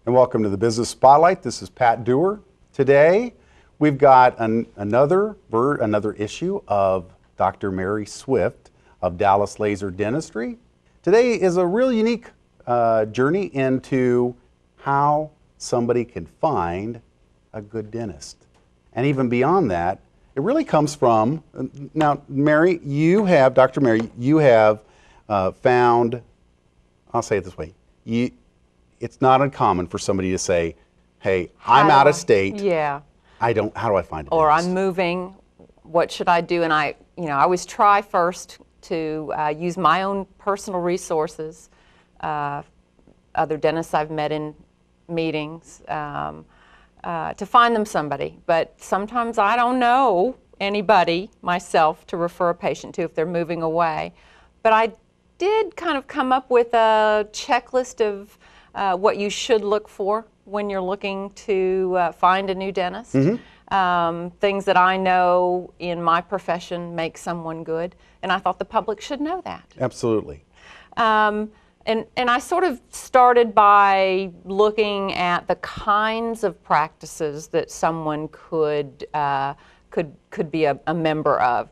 and welcome to the Business Spotlight. This is Pat Dewar. Today, we've got another issue of Dr. Mary Swift of Dallas Laser Dentistry. Today is a real unique journey into how somebody can find a good dentist. And even beyond that, it really comes from, now Mary, Dr. Mary, you have found, I'll say it this way, it's not uncommon for somebody to say, hey, I'm out of state. Yeah. How do I find a dentist? Or I'm moving, what should I do? And I always try first to use my own personal resources, other dentists I've met in meetings, to find them somebody. But sometimes I don't know anybody myself to refer a patient to if they're moving away. But I did kind of come up with a checklist of what you should look for when you're looking to find a new dentist. Mm-hmm. Things that I know in my profession make someone good, and I thought the public should know that. Absolutely. And I sort of started by looking at the kinds of practices that someone could be a member of.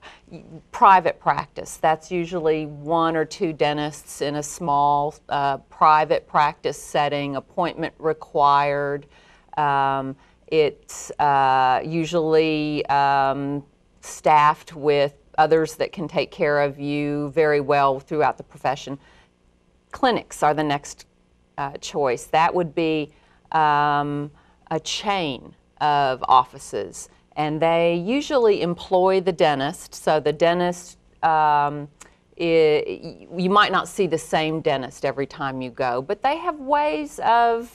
Private practice, that's usually one or two dentists in a small private practice setting, appointment required. It's usually staffed with others that can take care of you very well throughout the profession. Clinics are the next choice. That would be a chain of offices. And they usually employ the dentist, so the dentist, you might not see the same dentist every time you go, but they have ways of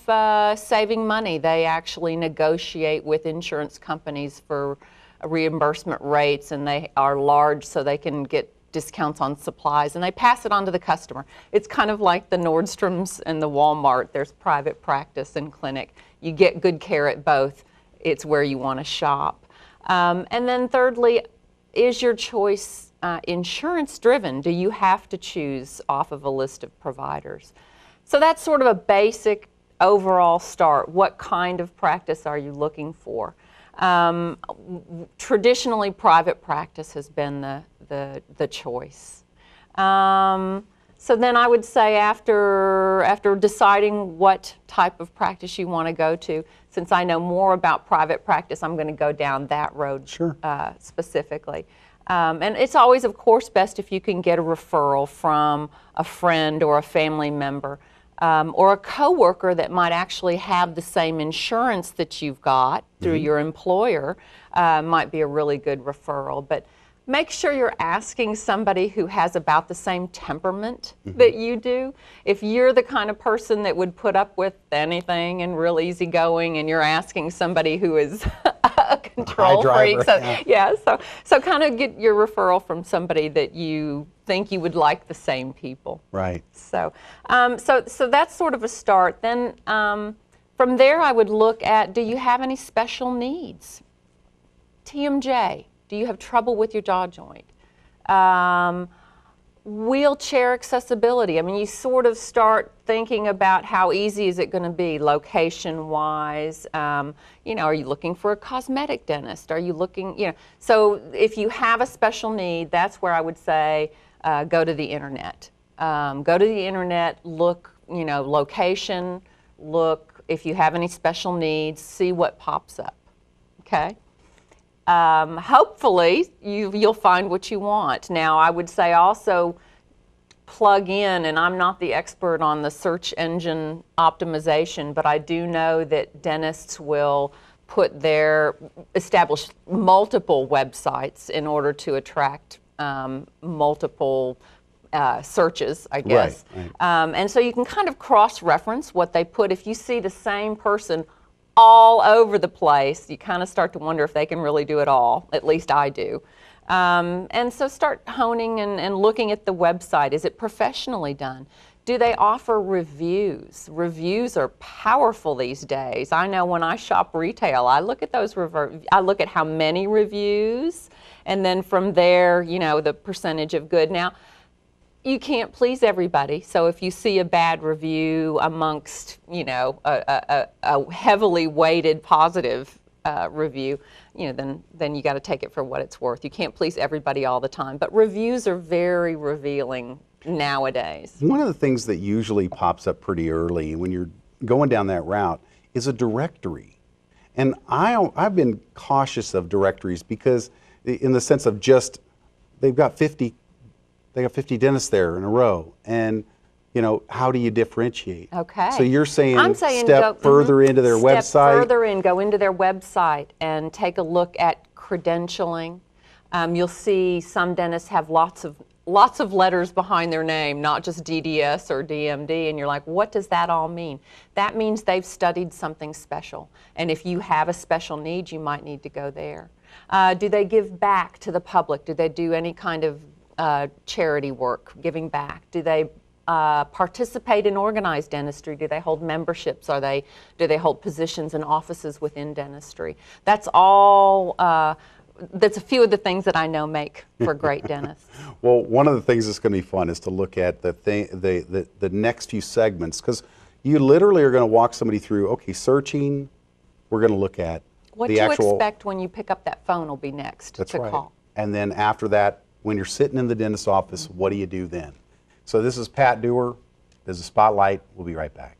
saving money. They actually negotiate with insurance companies for reimbursement rates, and they are large so they can get discounts on supplies, and they pass it on to the customer. It's kind of like the Nordstroms and the Walmart. There's private practice and clinic. You get good care at both. It's where you want to shop. And then thirdly, is your choice insurance driven? Do you have to choose off of a list of providers? So that's sort of a basic overall start. What kind of practice are you looking for? Traditionally, private practice has been the choice. So then I would say after deciding what type of practice you want to go to, since I know more about private practice, I'm going to go down that road. Sure. Specifically. And it's always, of course, best if you can get a referral from a friend or a family member or a coworker that might actually have the same insurance that you've got through your employer. Might be a really good referral. But make sure you're asking somebody who has about the same temperament that you do. If you're the kind of person that would put up with anything and real easygoing, and you're asking somebody who is a control freak, so kind of get your referral from somebody that you think you would like the same people. Right. So, so that's sort of a start. Then from there, I would look at: do you have any special needs? TMJ. Do you have trouble with your jaw joint? Wheelchair accessibility. I mean, you sort of start thinking about how easy is it going to be location-wise. Are you looking for a cosmetic dentist? Are you looking, so if you have a special need, that's where I would say go to the internet. Go to the internet, look, location, look if you have any special needs, see what pops up, okay? Hopefully you'll find what you want. Now, I would say also plug in, and I'm not the expert on the search engine optimization, but I do know that dentists will establish multiple websites in order to attract multiple searches, I guess. Right. And so you can kind of cross-reference what they put. If you see the same person all over the place, you kind of start to wonder if they can really do it all. At least I do. And so start honing and looking at the website. Is it professionally done? Do they offer reviews? Reviews are powerful these days. I know when I shop retail, I look at those I look at how many reviews, and then from there, the percentage of good. Now, You can't please everybody. So if you see a bad review amongst, you know, a heavily weighted positive review, you know, then you got to take it for what it's worth. You can't please everybody all the time, but reviews are very revealing nowadays. One of the things that usually pops up pretty early when you're going down that route is a directory. And I've been cautious of directories because in the sense of just, they've got 50 dentists there in a row, and you know, how do you differentiate? Okay. So you're saying, I'm saying step further into their website? Step further in, go into their website and take a look at credentialing. You'll see some dentists have lots of letters behind their name, not just DDS or DMD, and you're like, what does that all mean? That means they've studied something special, and if you have a special need, you might need to go there. Do they give back to the public? Do they do any kind of charity work, giving back? Do they participate in organized dentistry? Do they hold memberships? Do they hold positions in offices within dentistry? That's all. That's a few of the things that I know make for great dentists. Well, one of the things that's going to be fun is to look at the next few segments, because you literally are going to walk somebody through. Okay, searching. We're going to look at what the you actual. Expect when you pick up that phone will be next. That's to right. Call. And then after that, when you're sitting in the dentist's office, what do you do then? So this is Pat Dewar. There's a Spotlight. We'll be right back.